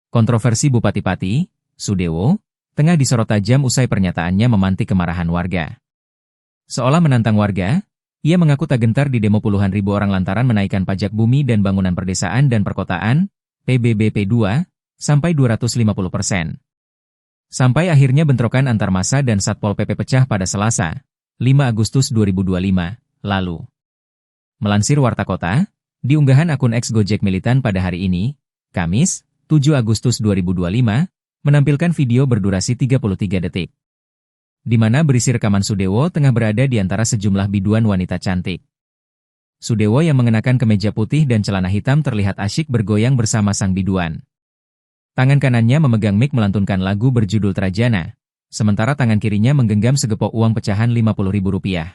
Kontroversi Bupati Pati, Sudewo, tengah disorot tajam usai pernyataannya memantik kemarahan warga. Seolah menantang warga, ia mengaku tak gentar di demo puluhan ribu orang lantaran menaikkan pajak bumi dan bangunan perdesaan dan perkotaan, PBBP 2, sampai 250%. Sampai akhirnya bentrokan antar massa dan Satpol PP pecah pada Selasa, 5 Agustus 2025, lalu. Melansir Warta Kota, di unggahan akun X Gojek militan pada hari ini, Kamis, 7 Agustus 2025, menampilkan video berdurasi 33 detik. Di mana berisi rekaman Sudewo tengah berada di antara sejumlah biduan wanita cantik. Sudewo yang mengenakan kemeja putih dan celana hitam terlihat asyik bergoyang bersama sang biduan. Tangan kanannya memegang mic melantunkan lagu berjudul Trajana, sementara tangan kirinya menggenggam segepok uang pecahan Rp50.000.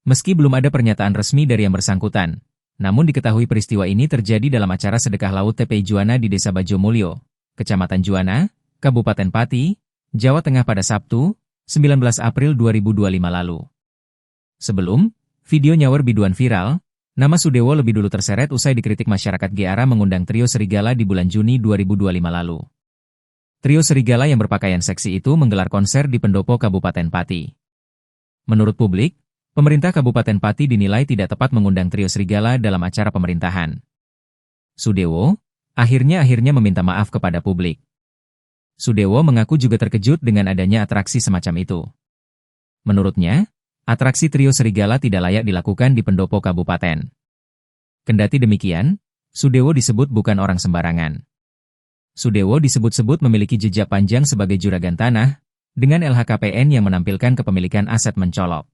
Meski belum ada pernyataan resmi dari yang bersangkutan, namun diketahui peristiwa ini terjadi dalam acara sedekah laut TPI Juwana di Desa Bajomulyo, Kecamatan Juwana, Kabupaten Pati, Jawa Tengah pada Sabtu, 19 April 2025 lalu. Sebelum video nyawar biduan viral, nama Sudewo lebih dulu terseret usai dikritik masyarakat GRA mengundang trio Serigala di bulan Juni 2025 lalu. Trio Serigala yang berpakaian seksi itu menggelar konser di pendopo Kabupaten Pati. Menurut publik, pemerintah Kabupaten Pati dinilai tidak tepat mengundang trio Serigala dalam acara pemerintahan. Sudewo akhirnya meminta maaf kepada publik. Sudewo mengaku juga terkejut dengan adanya atraksi semacam itu. Menurutnya, atraksi trio Serigala tidak layak dilakukan di pendopo kabupaten. Kendati demikian, Sudewo disebut bukan orang sembarangan. Sudewo disebut-sebut memiliki jejak panjang sebagai juragan tanah, dengan LHKPN yang menampilkan kepemilikan aset mencolok.